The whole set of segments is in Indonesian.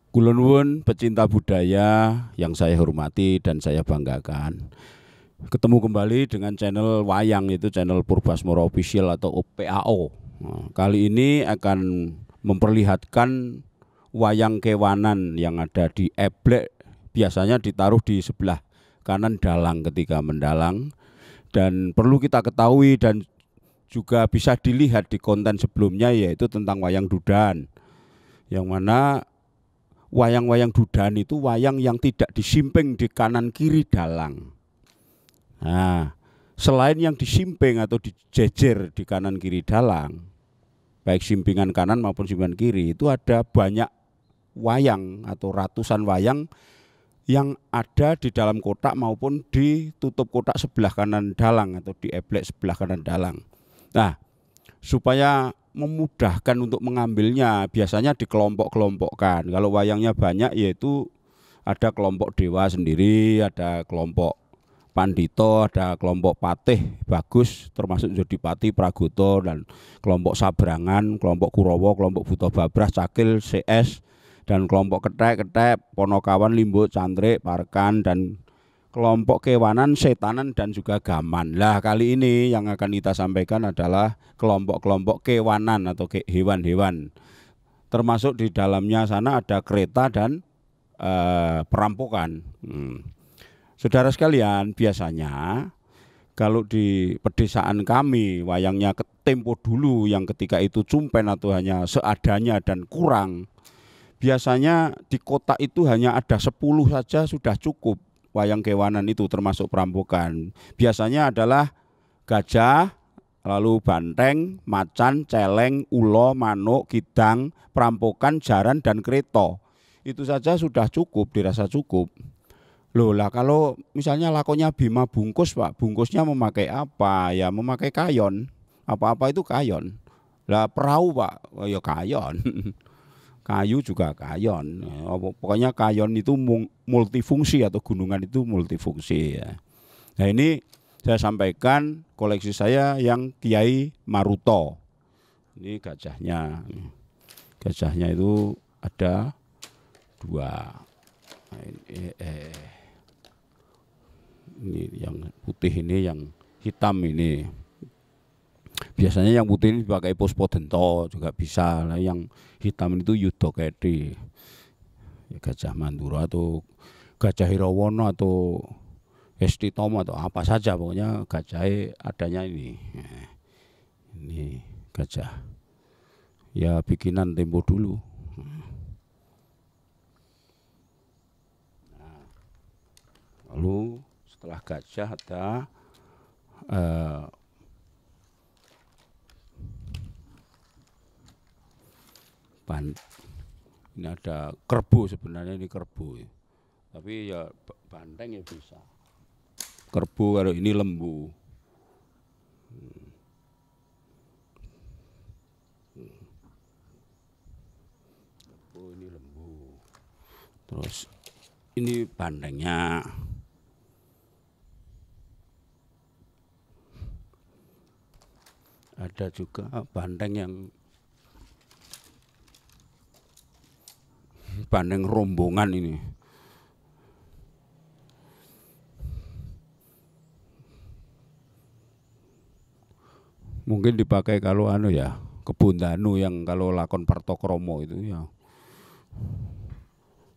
Kula nuwun pecinta budaya yang saya hormati dan saya banggakan. Ketemu kembali dengan channel Wayang, itu channel Purbasmara Official atau PAO. Nah, kali ini akan memperlihatkan wayang kewanan yang ada di Eblek, biasanya ditaruh di sebelah kanan dalang ketika mendalang. Dan perlu kita ketahui dan juga bisa dilihat di konten sebelumnya, yaitu tentang wayang Dudan, yang mana wayang-wayang Dudan itu wayang yang tidak disimping di kanan kiri dalang. Nah, selain yang disimping atau dijejer di kanan kiri dalang, baik simpingan kanan maupun simpingan kiri, itu ada banyak wayang atau ratusan wayang yang ada di dalam kotak maupun di tutup kotak sebelah kanan dalang atau di eblek sebelah kanan dalang. Nah, supaya memudahkan untuk mengambilnya, biasanya dikelompok-kelompokkan. Kalau wayangnya banyak, yaitu ada kelompok dewa sendiri, ada kelompok Pandito, ada kelompok Patih Bagus, termasuk Jodipati Pragoto, dan kelompok Sabrangan, kelompok Kurowo, kelompok Buto Babras, Cakil, CS, dan kelompok Ketek, Ponokawan, Limbo, Cantrik, Parkan, dan kelompok kewanan, setanan, dan juga gaman. Lah, kali ini yang akan kita sampaikan adalah kelompok-kelompok kewanan atau hewan-hewan. Termasuk di dalamnya sana ada kereta dan perampokan. Saudara sekalian, biasanya kalau di pedesaan kami, wayangnya ke tempo dulu yang ketika itu cumpen atau hanya seadanya dan kurang, biasanya di kota itu hanya ada 10 saja sudah cukup wayang kewanan itu, termasuk perampokan. Biasanya adalah gajah, lalu banteng, macan, celeng, ulo, manuk, kidang, perampokan, jaran, dan kereta. Itu saja sudah cukup, dirasa cukup. Loh lah, kalau misalnya lakonnya Bima bungkus, Pak, bungkusnya memakai apa? Ya memakai kayon. Apa-apa itu kayon. Lah perahu, Pak, oh, ya kayon. Kayu juga kayon. Pokoknya kayon itu multifungsi, atau gunungan itu multifungsi ya. Nah, ini saya sampaikan koleksi saya yang Kiai Maruto. Ini gajahnya. Gajahnya itu ada 2. Nah, ini yang putih, ini yang hitam ini. Biasanya yang putih ini dipakai Puspodento juga bisa. Nah, yang hitam itu Yudo Kedi, ya, Gajah Mandura atau Gajah Hirawono atau Hesti Tomo atau apa saja, pokoknya gajah adanya ini. Ini gajah ya bikinan tempo dulu. Nah, lalu setelah gajah ada ini ada kerbau, sebenarnya ini kerbau ya. Tapi ya banteng ya bisa. Kerbau, kalau ini lembu. Kerbau, ini lembu. Terus ini bantengnya. Ada juga banteng yang banteng rombongan ini. Mungkin dipakai kalau ya Kebun Danu, yang kalau lakon Partokromo itu ya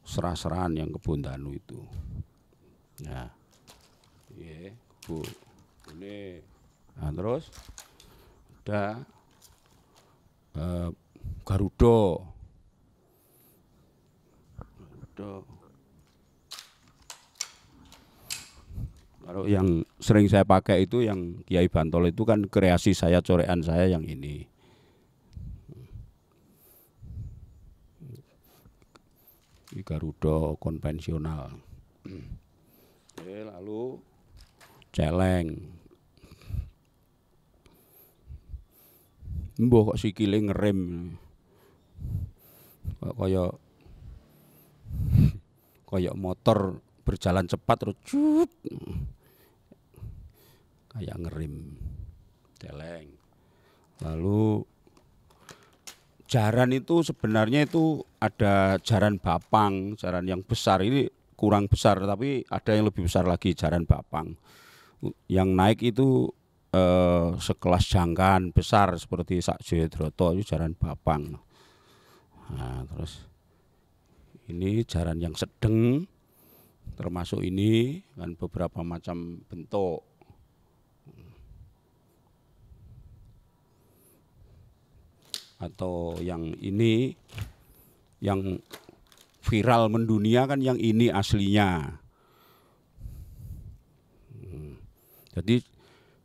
serah-serahan yang Kebun Danu itu. Nah, iya, Bu. Ini, nah, terus ada Garuda. Kalau yang sering saya pakai itu yang Kiai Bantol itu kan kreasi saya, corekan saya yang ini. Ini Garuda konvensional. Oke, lalu celeng. Mbah kok sikile ngerem. Kayak motor berjalan cepat terus cut. Kayak ngerem. Celeng. Lalu jaran itu sebenarnya itu ada jaran bapang, jaran yang besar ini kurang besar, tapi ada yang lebih besar lagi jaran bapang. Yang naik itu sekelas jangkaan besar seperti Sak Jayadroto itu jaran bapang. Nah, terus ini jaran yang sedang, termasuk ini kan beberapa macam bentuk. Atau yang ini yang viral mendunia kan yang ini aslinya. Jadi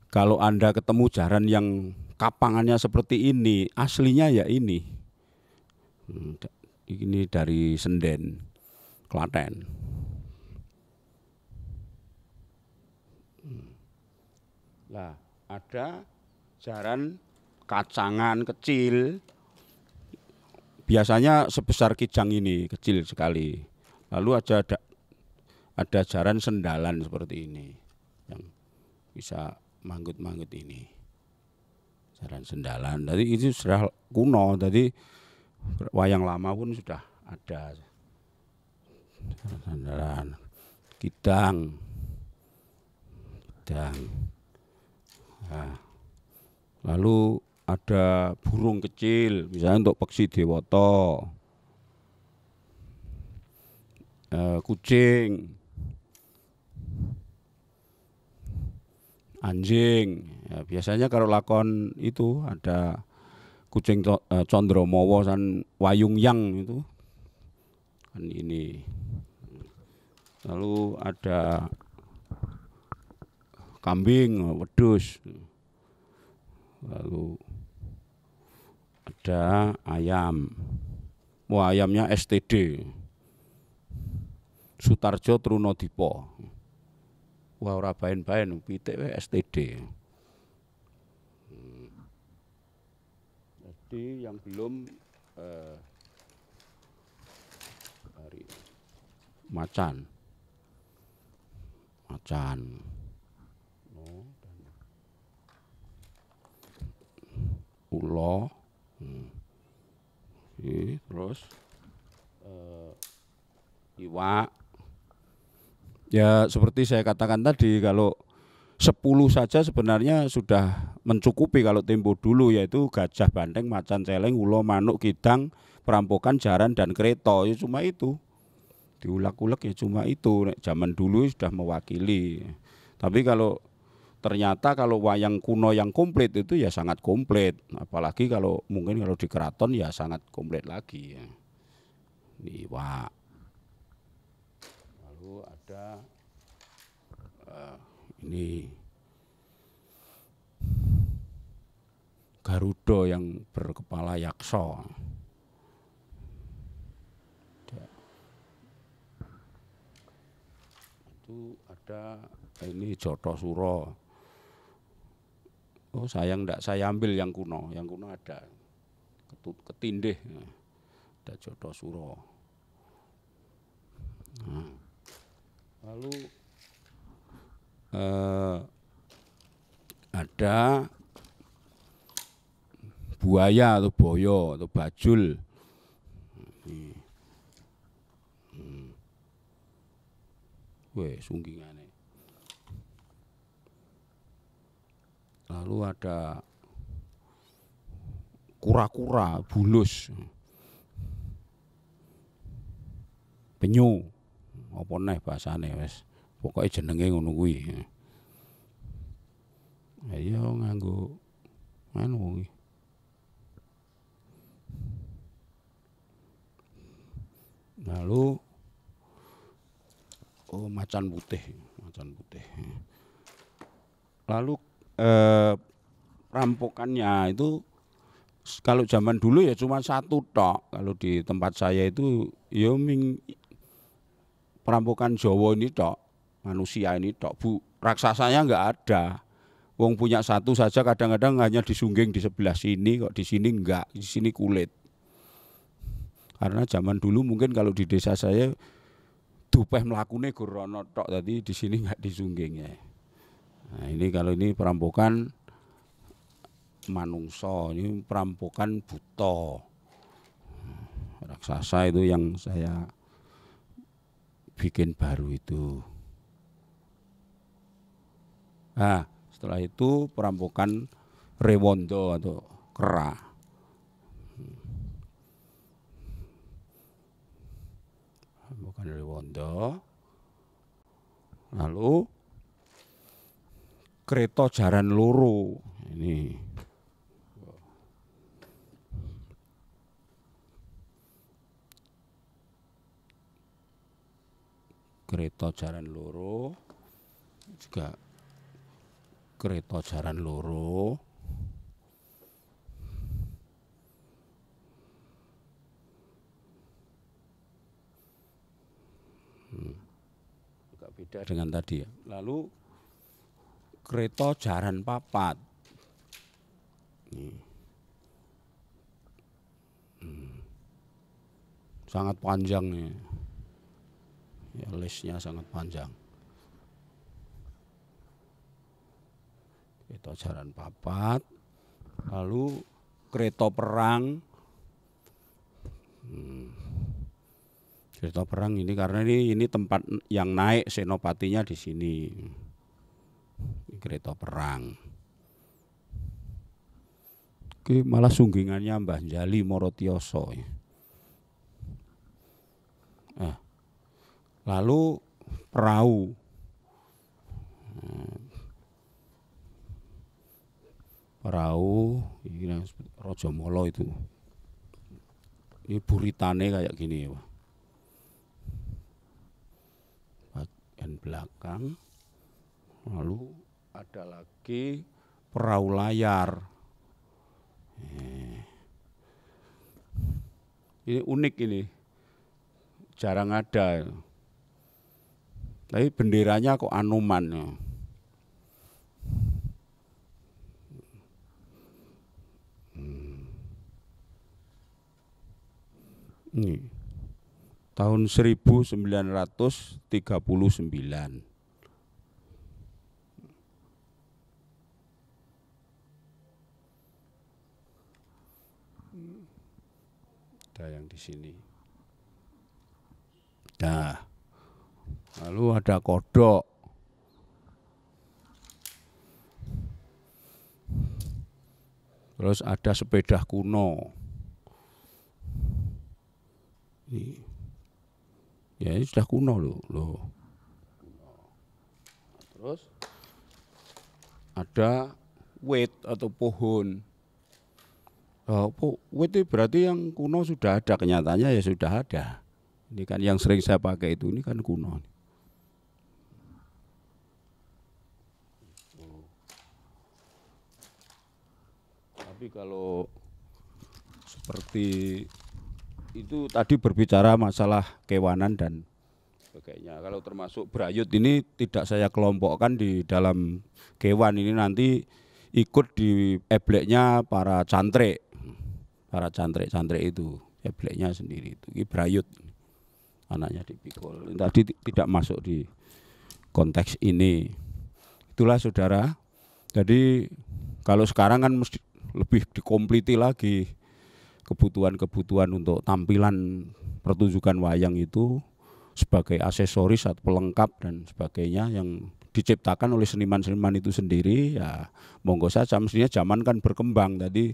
kalau Anda ketemu jaran yang kapangannya seperti ini, aslinya ya ini. Ini dari Senden, Klaten. Nah, ada jaran kacangan kecil, biasanya sebesar kijang ini, kecil sekali. Lalu ada jaran sendalan seperti ini, yang bisa manggut-manggut ini, jaran sendalan. Jadi itu sudah kuno, jadi wayang lama pun sudah ada jaran sendalan, kidang. Nah, lalu ada burung kecil, misalnya untuk peksi dewoto, kucing, anjing. Ya, biasanya kalau lakon itu ada kucing Condromowo dan Wayung Yang itu kan ini. Lalu ada kambing, wedhus. Lalu ada ayam. Wah, ayamnya STD. Sutarjo Trunodipo. Wah, ora baen-baen pitik STD. Jadi yang belum macan. Ulo. Terus iwak. Ya seperti saya katakan tadi, kalau 10 saja sebenarnya sudah mencukupi kalau tempo dulu, yaitu gajah, banteng, macan, celeng, ulo, manuk, kidang, perampokan, jaran, dan kereta. Ya cuma itu. Diulek-ulek ya cuma itu. Zaman dulu sudah mewakili. Tapi kalau ternyata kalau wayang kuno yang komplit itu ya sangat komplit. Apalagi kalau mungkin kalau di keraton ya sangat komplit lagi. Iwak. Lalu ada ini Garuda yang berkepala yaksa. Itu ada ini Jothosuro. Oh sayang enggak saya ambil yang kuno ada Ketindih, ada Jothosuro. Nah, lalu ada buaya atau boyo atau bajul. Weh, sunggingane. Lalu ada kura-kura, bulus, penyu, apa neh bahasane wis. Pokoke jenenge ngono kuwi. Ayo nganggo anu iki. Lalu macan putih. Lalu rampokannya itu kalau zaman dulu ya cuma satu tok. Kalau di tempat saya itu ya perampokan Jawa ini tok, manusia ini tok. Raksasanya enggak ada. Wong punya satu saja kadang-kadang hanya disungging di sebelah sini, kok di sini enggak, di sini kulit. Karena zaman dulu mungkin kalau di desa saya dupeh mlakune gorono tok, tadi di sini enggak disungging ya. Nah, ini kalau ini perampokan manungso, ini perampokan buta. Raksasa itu yang saya bikin baru itu. Nah, setelah itu perampokan Rewondo atau Kera. Perampokan Rewondo. Lalu Kreta Jaran Loro. Ini Kreta Jaran Loro juga Kreta Jaran Loro. Agak beda dengan tadi ya. Lalu Kreta Jaran Papat. Sangat panjang nih. Ya, listnya sangat panjang. Kreta Jaran Papat. Lalu Kreta Perang. Kreta Perang ini karena ini tempat yang naik senopatinya di sini. Kreta Perang. Oke, malah sunggingannya Mbah Njali Morotioso. Lalu perahu. Perahu ini Raja Molo itu. Ini buritane kayak gini ya. Bagian belakang. Lalu ada lagi perahu layar. Ini unik ini. Jarang ada. Tapi benderanya kok Anoman. Ini tahun 1939. Ada yang di sini. Nah, lalu ada kodok. Terus ada sepeda kuno. Ya ini sudah kuno loh. Terus ada wit atau pohon. Wit itu berarti yang kuno sudah ada, kenyataannya ya sudah ada. Ini kan yang sering saya pakai itu, ini kan kuno. Tapi kalau seperti itu tadi berbicara masalah kewanan dan sebagainya. Kalau termasuk Brayut ini tidak saya kelompokkan di dalam kewan, ini nanti ikut di ebleknya para cantrek. Para cantrek-cantrek itu, ebleknya sendiri itu. Ini Brayut, anaknya dipikul. Tadi tidak masuk di konteks ini. Itulah saudara. Jadi kalau sekarang kan mesti lebih dikompliti lagi kebutuhan-kebutuhan untuk tampilan pertunjukan wayang itu sebagai aksesoris atau pelengkap dan sebagainya yang diciptakan oleh seniman-seniman itu sendiri. Ya monggo saja, mestinya zaman kan berkembang. Tadi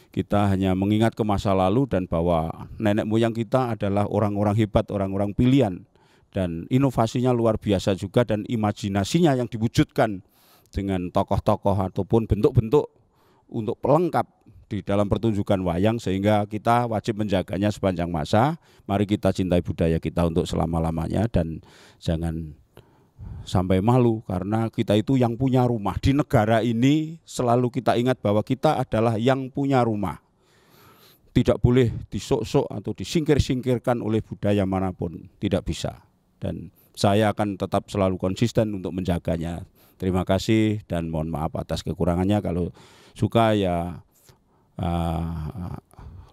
kita hanya mengingat ke masa lalu dan bahwa nenek moyang kita adalah orang-orang hebat, orang-orang pilihan. Dan inovasinya luar biasa juga dan imajinasinya yang diwujudkan dengan tokoh-tokoh ataupun bentuk-bentuk untuk pelengkap di dalam pertunjukan wayang sehingga kita wajib menjaganya sepanjang masa. Mari kita cintai budaya kita untuk selama-lamanya dan jangan sampai malu karena kita itu yang punya rumah. Di negara ini selalu kita ingat bahwa kita adalah yang punya rumah. Tidak boleh disok-sok atau disingkir-singkirkan oleh budaya manapun, tidak bisa. Dan saya akan tetap selalu konsisten untuk menjaganya. Terima kasih dan mohon maaf atas kekurangannya. Kalau suka ya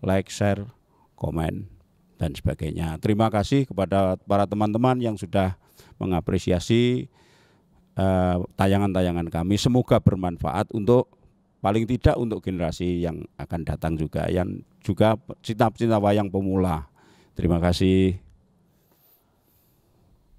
like, share, komen dan sebagainya. Terima kasih kepada para teman-teman yang sudah mengapresiasi tayangan-tayangan kami. Semoga bermanfaat untuk paling tidak untuk generasi yang akan datang juga, yang juga cinta-cinta wayang pemula. Terima kasih.